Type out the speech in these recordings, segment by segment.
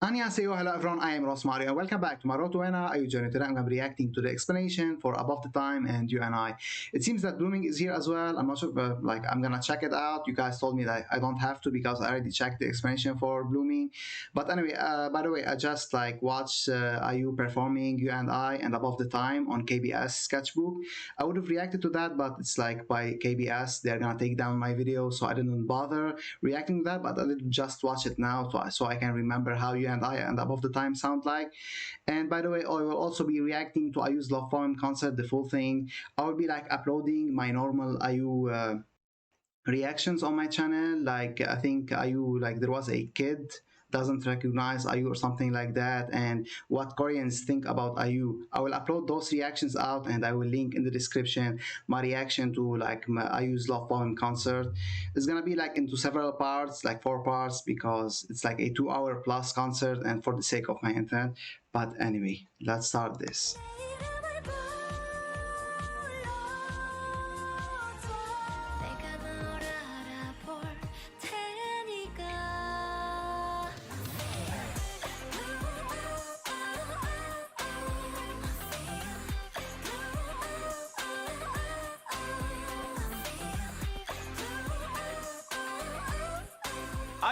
Annyeonghaseyo, hello everyone, I am Ross Mario and welcome back to my Road to You journey. Today I'm going to be reacting to the explanation for Above the Time and You&I. It seems that Blooming is here as well. I'm not sure, but I'm going to check it out. You guys told me that I don't have to because I already checked the explanation for Blooming. But anyway, by the way, I just watched IU performing You&I and Above the Time on KBS Sketchbook. I would have reacted to that, but it's by KBS. They're going to take down my video, so I didn't bother reacting to that, but I did just watch it now so I can remember how You&I and Above the Time sound like. And by the way, I will also be reacting to IU's Love Poem concert, the full thing. I will be uploading my normal IU reactions on my channel. I think IU, there was a kid doesn't recognize IU or something like that, and what Koreans think about IU. I will upload those reactions out, and I will link in the description my reaction to my IU's Love Poem concert. It's gonna be into several parts, 4 parts, because it's a 2 hour plus concert, and for the sake of my internet. But anyway, let's start this.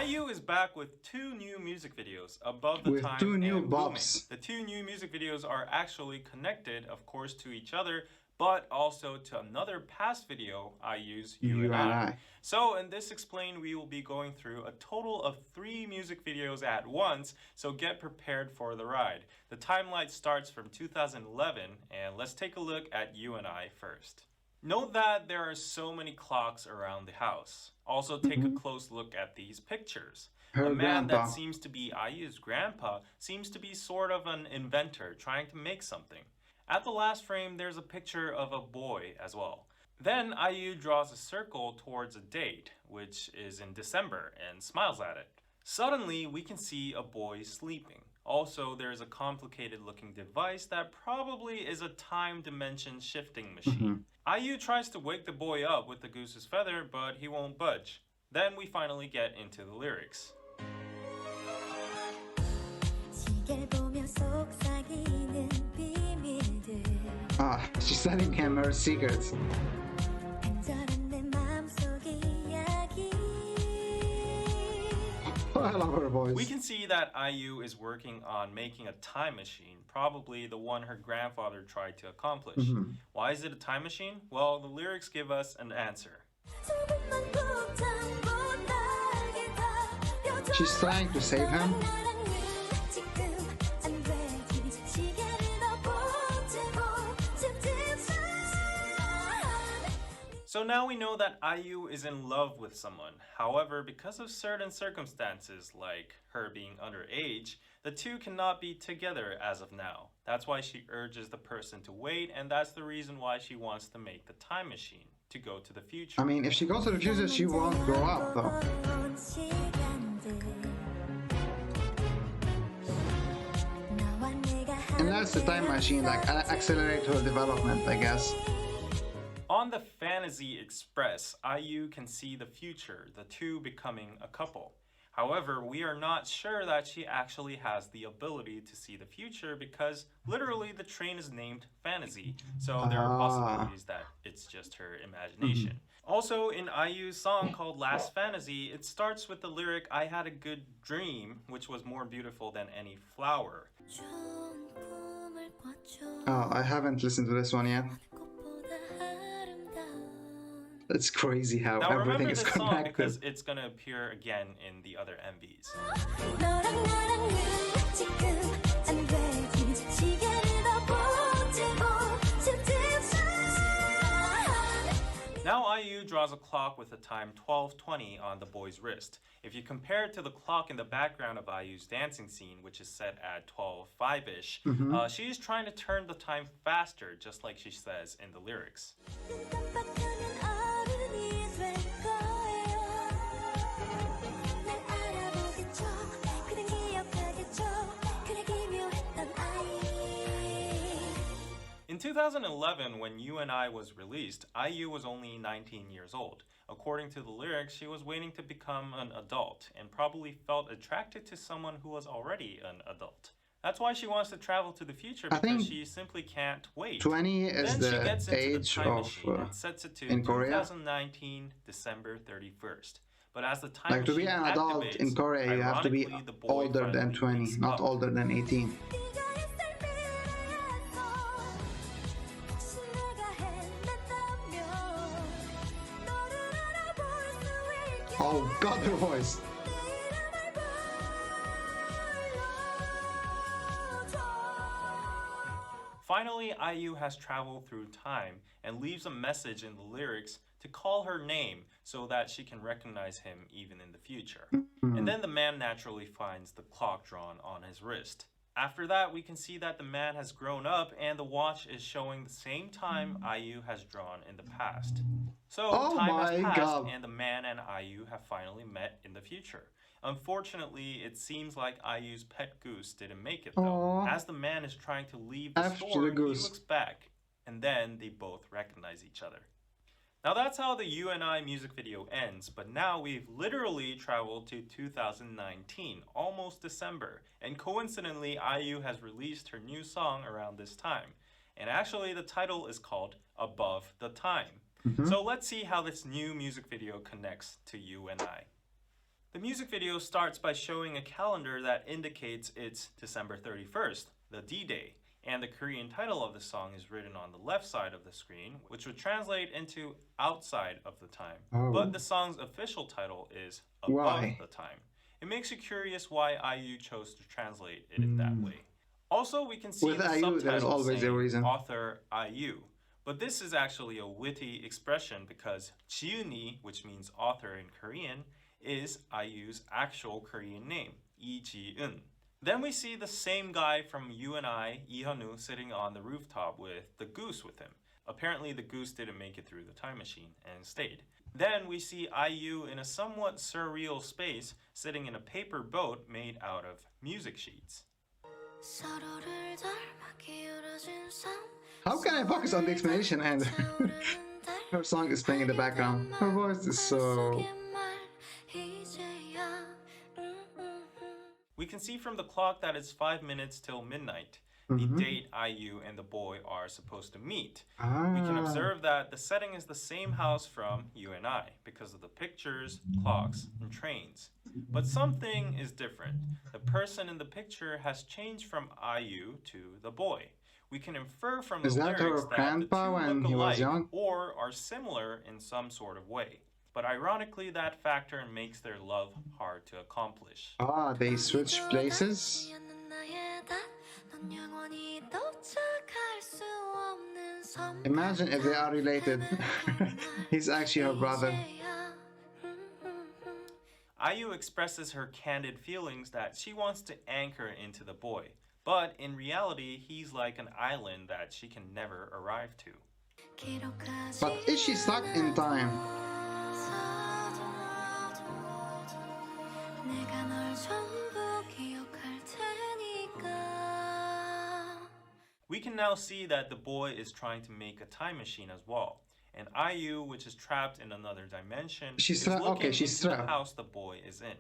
IU is back with 2 new music videos, Above the With Time two new and bobs. Blooming. The 2 new music videos are actually connected, of course, to each other, but also to another past video, IU's You&I. So in this Explain, we will be going through a total of 3 music videos at once, so get prepared for the ride. The timeline starts from 2011, and let's take a look at You&I first. Note that there are so many clocks around the house. Also take a close look at these pictures. Her a man grandpa. that seems to be IU's grandpa seems to be sort of an inventor trying to make something. At the last frame, there's a picture of a boy as well. Then IU draws a circle towards a date, which is in December, and smiles at it. Suddenly, we can see a boy sleeping. Also, there's a complicated looking device that probably is a time dimension shifting machine. IU tries to wake the boy up with the goose's feather, but he won't budge. Then we finally get into the lyrics. She's telling him her secrets. I love her voice. We can see that IU is working on making a time machine, probably the one her grandfather tried to accomplish. Why is it a time machine? Well, the lyrics give us an answer. She's trying to save him. So now we know that IU is in love with someone. However, because of certain circumstances, like her being underage, the two cannot be together as of now. That's why she urges the person to wait, and that's the reason why she wants to make the time machine, to go to the future. I mean, if she goes to the future, she won't grow up, though. Unless the time machine, accelerate her development, I guess. On the Fantasy Express, IU can see the future, the two becoming a couple. However, we are not sure that she actually has the ability to see the future because literally the train is named Fantasy, so there are possibilities that it's just her imagination. Also, in IU's song called Last Fantasy, it starts with the lyric, "I had a good dream, which was more beautiful than any flower." Oh, I haven't listened to this one yet. It's crazy how now, everything is this song connected. because it's going to appear again in the other MVs. Now IU draws a clock with the time 12:20 on the boy's wrist. If you compare it to the clock in the background of IU's dancing scene, which is set at 12:05-ish, she's trying to turn the time faster, just like she says in the lyrics. In 2011, when You and I was released, IU was only 19 years old. According to the lyrics, she was waiting to become an adult and probably felt attracted to someone who was already an adult. That's why she wants to travel to the future I because think she simply can't wait. 20 is Then she the gets into the age time of machine and sets it to in Korea. 2019, December 31st. But as the time Like to be machine an adult in activates, Korea, you have to be ironically, the boy older than finally 20, wakes not up. older than 18. Oh God, her voice. Finally, IU has traveled through time and leaves a message in the lyrics to call her name so that she can recognize him even in the future. And then the man naturally finds the clock drawn on his wrist. After that, we can see that the man has grown up and the watch is showing the same time IU has drawn in the past. So, Oh time has my passed God. and the man and IU have finally met in the future. Unfortunately, it seems like IU's pet goose didn't make it though. Aww. As the man is trying to leave the F to the store, he goose. looks back, and then they both recognize each other. Now that's how the You and I music video ends, but now we've literally traveled to 2019, almost December, and coincidentally IU has released her new song around this time. And actually the title is called Above the Time. So let's see how this new music video connects to You and I. The music video starts by showing a calendar that indicates it's December 31st, the D-Day, and the Korean title of the song is written on the left side of the screen, which would translate into outside of the time. Oh. But the song's official title is Above Why? the Time. It makes you curious why IU chose to translate it in that way. Also, we can see With the IU, there's subtitle always a saying reason. author IU. But this is actually a witty expression because 지은이, which means author in Korean, is IU's actual Korean name, Lee Ji-eun. Then we see the same guy from You and I, Lee Hyun-woo, sitting on the rooftop with the goose with him. Apparently the goose didn't make it through the time machine and stayed. Then we see IU in a somewhat surreal space, sitting in a paper boat made out of music sheets. How can I focus on the explanation and her song is playing in the background? Her voice is so... We can see from the clock that it's 5 minutes till midnight, the date IU and the boy are supposed to meet. We can observe that the setting is the same house from You and I because of the pictures, clocks, and trains. But something is different. The person in the picture has changed from IU to the boy. We can infer from the Is that lyrics her that the grandpa two when look he was alike young? or are similar in some sort of way. But ironically, that factor makes their love hard to accomplish. Ah, they switch places? Imagine if they are related. He's actually her brother. IU expresses her candid feelings that she wants to anchor into the boy. But in reality, he's like an island that she can never arrive to. But is she stuck in time? We can now see that the boy is trying to make a time machine as well. And IU, which is trapped in another dimension, She's is trapped. looking Okay, she's into the trapped. house the boy is in.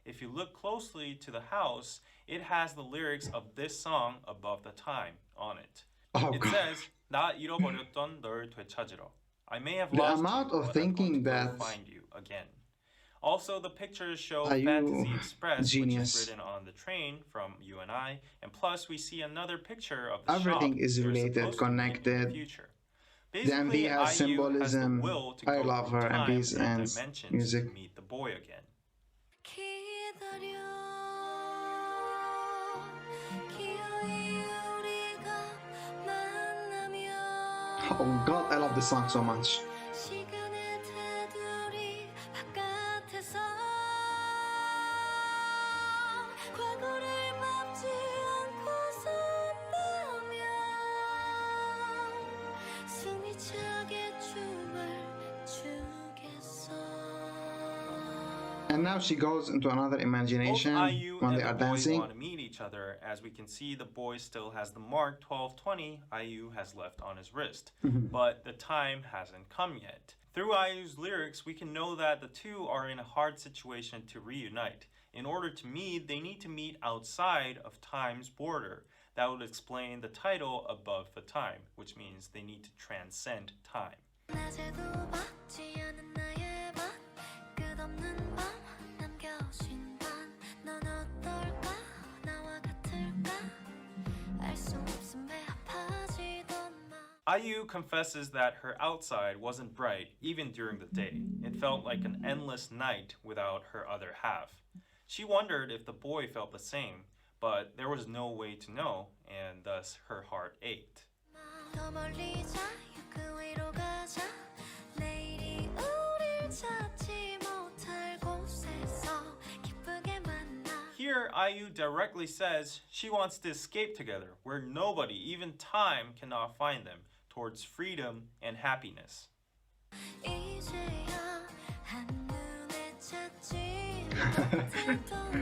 If you look closely to the house, it has the lyrics of this song Above the Time on it. Oh, It God. says, 나 잃어버렸던 널 되찾으러. I may have The lost amount you, of but thinking I'm going to that- go find you again. Also, the pictures show Are you Fantasy Express, genius? which is written on the train from You and I, and plus we see another picture of the Everything shop is they're related, supposed to be in connected. the future. The Basically, MV has IU symbolism. has the will to I go love through her time MVs and dimensions music. to meet the boy again. Oh God, I love this song so much. And now she goes into another Both imagination IU when they and the are boy dancing. want to meet each other. As we can see, the boy still has the mark 12:20 IU has left on his wrist, but the time hasn't come yet. Through IU's lyrics, we can know that the two are in a hard situation to reunite. In order to meet, they need to meet outside of time's border. That would explain the title Above the Time, which means they need to transcend time. 낮에도 받지 않은 나의 맘 끝없는 밤 남겨오신 밤넌 어떨까 나와 같을까 알 수 없음 배 아파지던 맘 IU confesses that her outside wasn't bright even during the day. It felt like an endless night without her other half. She wondered if the boy felt the same, but there was no way to know, and thus her heart ached. 더 멀리 자유 그 위로 가자 내일이 우릴 찾지 못할 곳에서 기쁘게 만나 Here, IU directly says she wants to escape together, where nobody, even time, cannot find them, towards freedom and happiness. 이제야 한눈에 찾지 못했던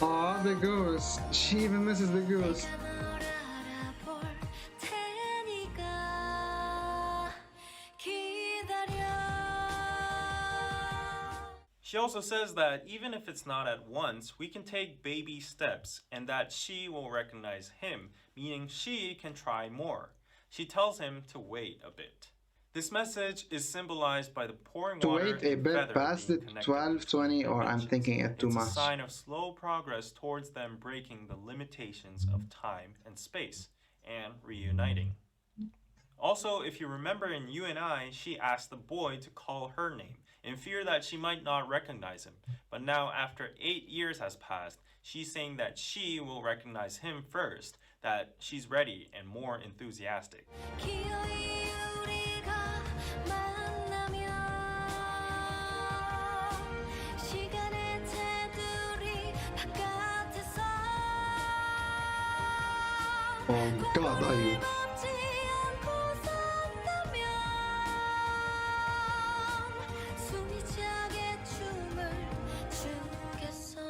Oh, the goose. She even misses the goose. 내가 널 알아볼 테니까 기다려 She also says that even if it's not at once, we can take baby steps and that she will recognize him, meaning she can try more. She tells him to wait a bit. This message is symbolized by the pouring To water wait a and bit feather past being the connected 12:20, between or I'm dimensions. thinking it too It's much. a sign of slow progress towards them breaking the limitations of time and space and reuniting. Also, if you remember in You&I, she asked the boy to call her name in fear that she might not recognize him. But now, after 8 years has passed, she's saying that she will recognize him first, that she's ready and more enthusiastic. 기어이 우리가 만나면 시간의 테두리 바깥에서 Oh God, IU. 밟지 않고 산다면 숨이 차게 춤을 추겠어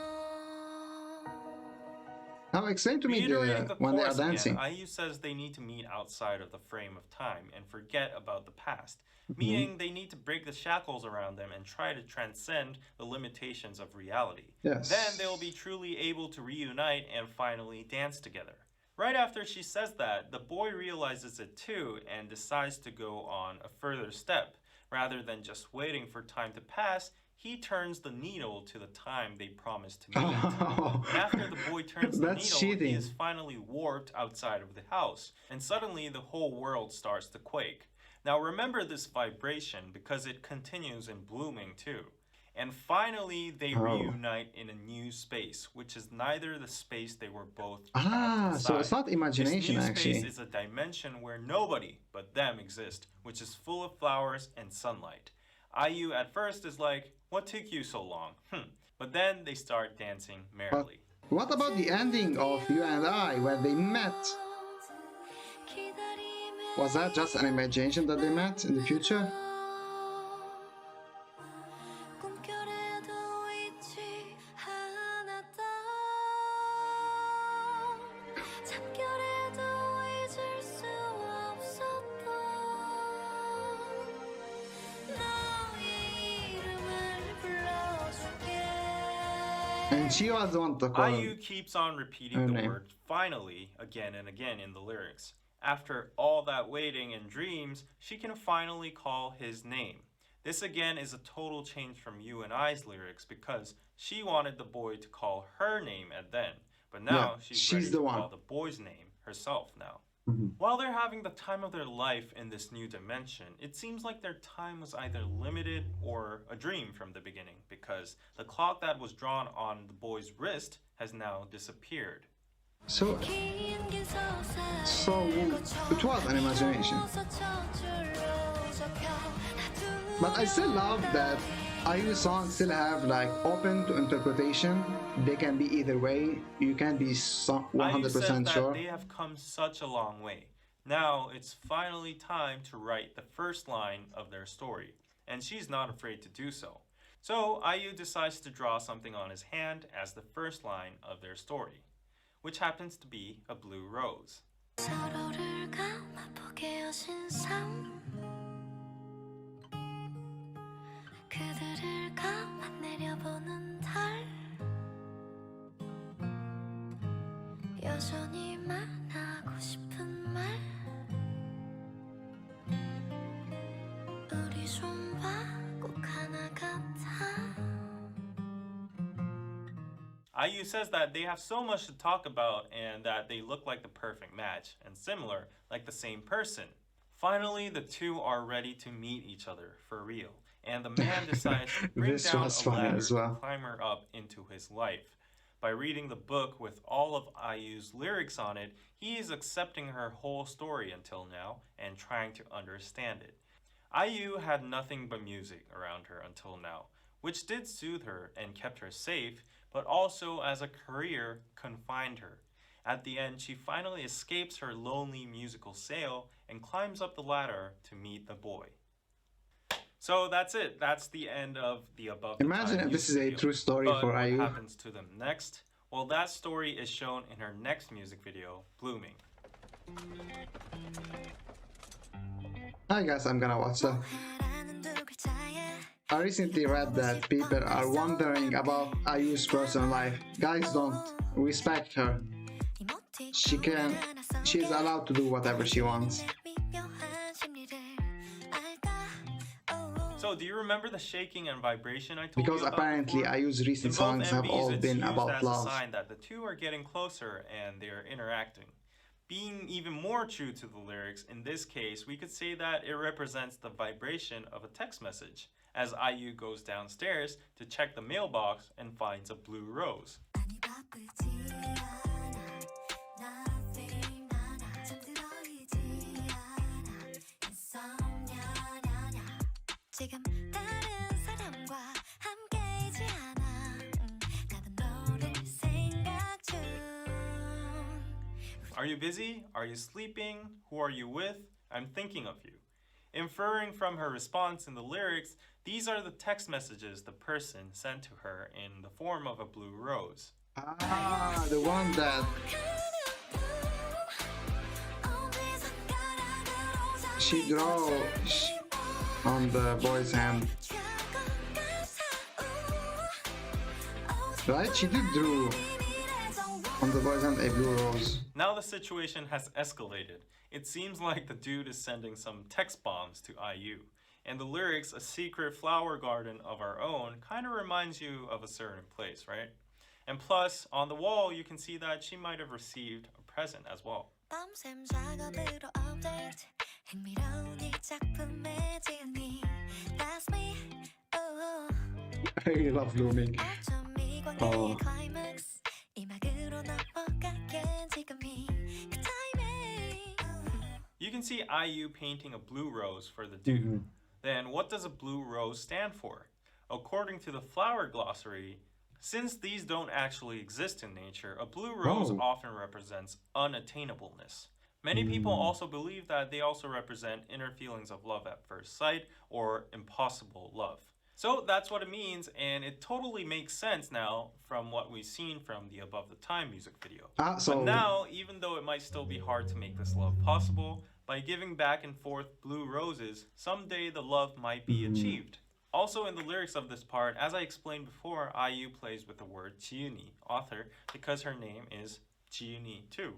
Now explain to me Reiterating the when they are chorus again, dancing. IU says they need to meet outside of the frame of time and forget about the past, meaning they need to break the shackles around them and try to transcend the limitations of reality. Yes. Then they'll be truly able to reunite and finally dance together. Right after she says that, the boy realizes it too and decides to go on a further step. Rather than just waiting for time to pass, he turns the needle to the time they promised to meet. And after the boy turns the That's needle, cheating. he is finally warped outside of the house, and suddenly the whole world starts to quake. Now remember this vibration because it continues in blooming too. And finally, they reunite in a new space, which is neither the space they were both trapped So inside. it's not imagination This new actually. space is a dimension where nobody but them exist, which is full of flowers and sunlight. IU at first is like, what took you so long? But then they start dancing But merrily. what about the ending of You and I, where they met? 기다림에 Was that just an imagination that they met in the future? 꿈결에도 잊지 않았던 잠결에도 잊을 수 없었던 너의 이름을 불러줄게 And she was the one to call IU him. keeps on repeating her the name. word finally again and again in the lyrics. After all that waiting and dreams, she can finally call his name. This again is a total change from You and I's lyrics because she wanted the boy to call her name at then, but now Yeah, she's she's ready the to one. call the boy's name herself now. Mhm. While they're having the time of their life in this new dimension, it seems like their time was either limited or a dream from the beginning because the clock that was drawn on the boy's wrist has now disappeared. So 긴 서사에 So it was an imagination. But I still love that IU songs still have like open to interpretation. They can be either way. You can't be IU says 100% that sure. they have come such a long way. Now it's finally time to write the first line of their story, and she's not afraid to do so. So IU decides to draw something on his hand as the first line of their story, which happens to be a blue rose. 서로를 감아보게 여신 삶 그들을 감아 내려보는 달 여전히 말하고 싶은 말 우리 손봐 꼭 하나 같아 IU says that they have so much to talk about and that they look like the perfect match and similar, like the same person. Finally, the two are ready to meet each other for real, and the man decides to bring This down was a funny ladder as to well. climb her up into his life. By reading the book with all of IU's lyrics on it, he is accepting her whole story until now and trying to understand it. IU had nothing but music around her until now, which did soothe her and kept her safe, but also as a career confined her. At the end, she finally escapes her lonely musical sail and climbs up the ladder to meet the boy. So that's it. That's the end of the above the Imagine time if this music is a video. true story But for what IU. happens to them next? Well, that story is shown in her next music video, Blooming. I guess I'm gonna watch that. 뭐해라는 두 글자에 I recently read that people are wondering about IU's personal life. Guys, don't respect her. She is allowed to do whatever she wants. So, do you remember the shaking and vibration I told Because you about apparently before? IU's recent In both songs have MVs, all it's been used about as love. a sign that the two are getting closer and they're interacting. Being even more true to the lyrics, in this case, we could say that it represents the vibration of a text message, as IU goes downstairs to check the mailbox and finds a blue rose. 아니 바쁘지 않아 nothing 나나 잠들어 있지 않아 insomnia 지금 다른 사람과 함께이지 않아 나도 너를 생각 중 Are you busy? Are you sleeping? Who are you with? I'm thinking of you. Inferring from her response in the lyrics, these are the text messages the person sent to her in the form of a blue rose. Ah, the one that she drew on the boy's hand. Right? She did draw on the boy's hand a blue rose. Now the situation has escalated. It seems like the dude is sending some text bombs to IU. And the lyrics, a secret flower garden of our own, kind of reminds you of a certain place, right? And plus, on the wall, you can see that she might have received a present as well. 밤샘 작업으로 update 흥미로운 이 작품의 지은이 That's me oh. I really love blooming. 어쩜 이 광야의 climax 이막으로 넘어가게 지금이 그 타이밍 You can see IU painting a blue rose for the dude. Then what does a blue rose stand for? According to the flower glossary, since these don't actually exist in nature, a blue rose Oh. often represents unattainableness. Many people also believe that they also represent inner feelings of love at first sight or impossible love. So that's what it means, and it totally makes sense now from what we've seen from the Above the Time music video. So But now, even though it might still be hard to make this love possible, by giving back and forth blue roses, someday the love might be achieved. Also in the lyrics of this part, as I explained before, IU plays with the word 지은이, author, because her name is 지은이 too.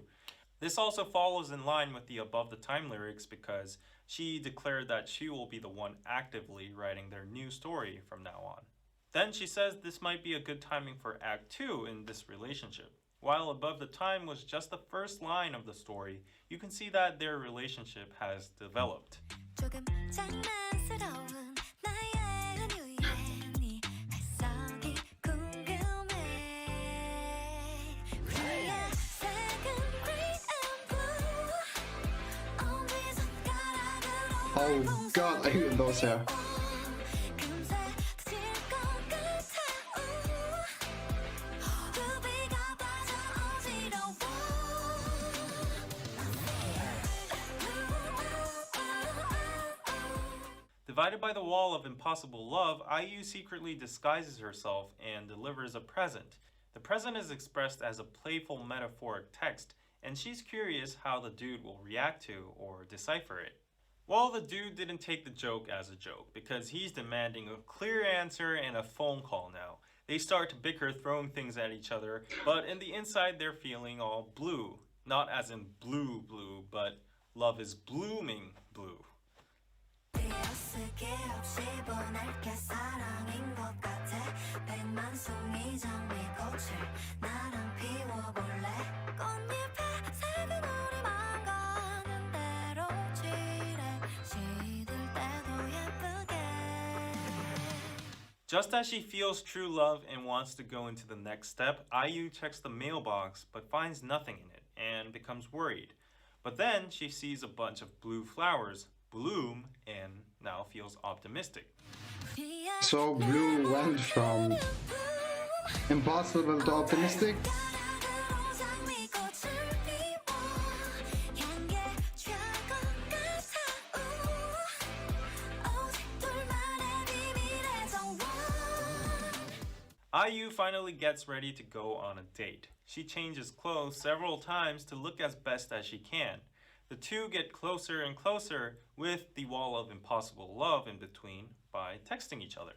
This also follows in line with the Above the Time lyrics because she declared that she will be the one actively writing their new story from now on. Then she says this might be a good timing for Act 2 in this relationship. While Above the Time was just the first line of the story, you can see that their relationship has developed. 조금 장난스러운 나의 한유의 네 발성이 궁금해 우리의 second green and blue only 손가락으로 oh god, I hate those hair. 금세 터질 것 같아 루비가 빠져 어지러워 Divided by the wall of impossible love, IU secretly disguises herself and delivers a present. The present is expressed as a playful metaphoric text, and she's curious how the dude will react to or decipher it. Well, the dude didn't take the joke as a joke because he's demanding a clear answer and a phone call now. They start to bicker, throwing things at each other, but in the inside, they're feeling all blue. Not as in blue, blue, but love is blooming blue. Just as she feels true love and wants to go into the next step, IU checks the mailbox but finds nothing in it and becomes worried. But then she sees a bunch of blue flowers bloom and now feels optimistic. So Blue went from impossible to optimistic. IU finally gets ready to go on a date. She changes clothes several times to look as best as she can. The two get closer and closer with the wall of impossible love in between by texting each other.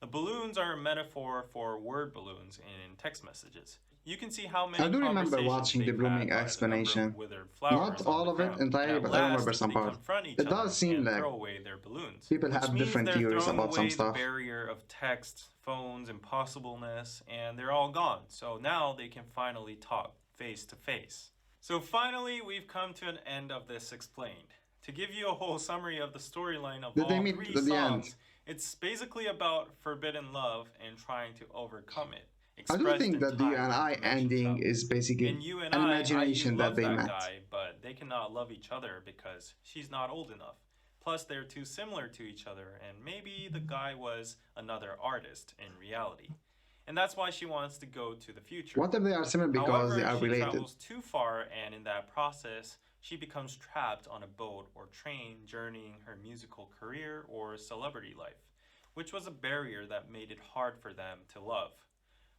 The balloons are a metaphor for word balloons in text messages. You can see how I many do remember conversations watching the they've had blooming by the number of explanation. withered Not flowers on all the of it ground. And entirely, at but I remember last, some they parts. confront each It does other seem and like throw away their balloons. people Which have means different they're theories throwing about some away the stuff. barrier of text, phones, impossibleness, and they're all gone. So now they can finally talk face to face. So finally, we've come to an end of this explained. To give you a whole summary of the storyline of Did they all meet three at the end? songs, it's basically about forbidden love and trying to overcome it, I do expressed think in that the time and You&I dimensions ending of. is basically In You and an IU imagination that loves they that met. guy, but they cannot love each other because she's not old enough. Plus, they're too similar to each other, and maybe the guy was another artist in reality. And that's why she wants to go to the future. What if they are similar because they However, are she related? travels too far, and in that process, she becomes trapped on a boat or train, journeying her musical career or celebrity life, which was a barrier that made it hard for them to love.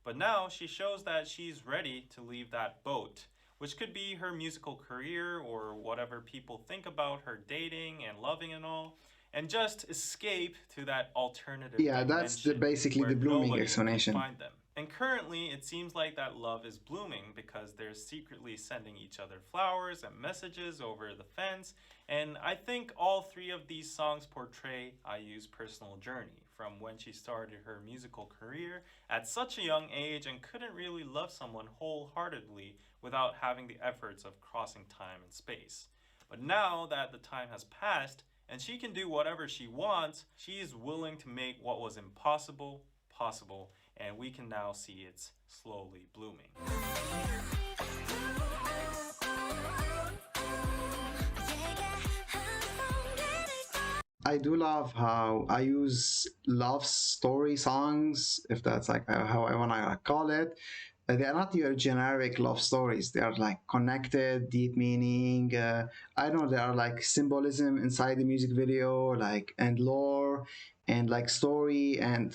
But now she shows that she's ready to leave that boat, which could be her musical career or whatever people think about her dating and loving and all, and just escape to that alternative Yeah, that's dimension basically where the blooming nobody can explanation. find them. And currently, it seems like that love is blooming because they're secretly sending each other flowers and messages over the fence. And I think all three of these songs portray IU's personal journey from when she started her musical career at such a young age and couldn't really love someone wholeheartedly without having the efforts of crossing time and space. But now that the time has passed and she can do whatever she wants, she is willing to make what was impossible possible, and we can now see it's slowly blooming. I do love how I use love story songs, if that's like how I want to call it. They are not your generic love stories. They are like connected, deep meaning. I don't know. There are like symbolism inside the music video, like and lore, and like story, and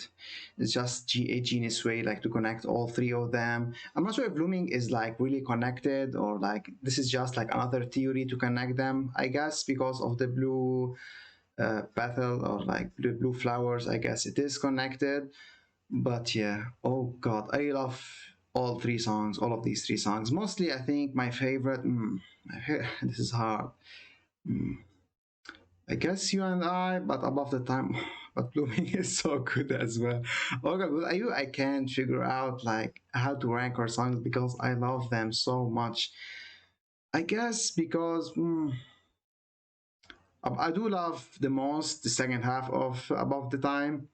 it's just a genius way like to connect all three of them. I'm not sure if blooming is like really connected or like this is just like another theory to connect them. I guess because of the blue petal or like blue flowers, I guess it is connected. But yeah, oh god, I love all of these three songs. Mostly, I think my favorite. This is hard. Mm, I guess You and I, but above the time. But Blooming is so good as well. Okay, but I can't figure out like how to rank our songs because I love them so much. I guess because I do love the most the second half of Above the Time,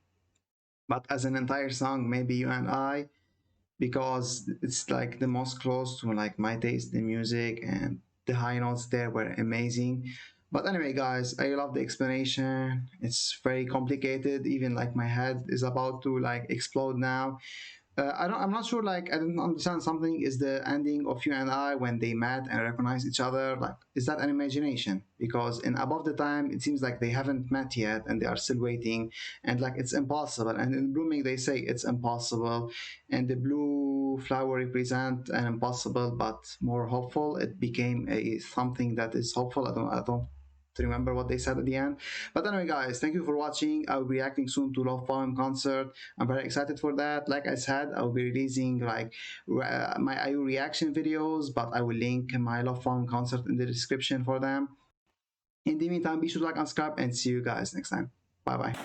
but as an entire song, maybe You and I, because it's like the most close to like my taste in music, and the high notes there were amazing. But anyway, guys, I love the explanation. It's very complicated. Even like my head is about to like explode now. I'm not sure. Like, I don't understand. Something is the ending of You and I when they met and recognized each other. Like, is that an imagination? Because in Above the Time, it seems like they haven't met yet and they are still waiting, and like it's impossible. And in Blooming, they say it's impossible, and the blue flower represent an impossible but more hopeful. It became a something that is hopeful. I don't remember what they said at the end. But anyway, guys, thank you for watching. I'll be reacting soon to Love Poem concert. I'm very excited for that. Like I said, I'll be releasing like my IU reaction videos, but I will link my Love Farm concert in the description for them. In the meantime, be sure to like and subscribe, and see you guys next time. Bye bye.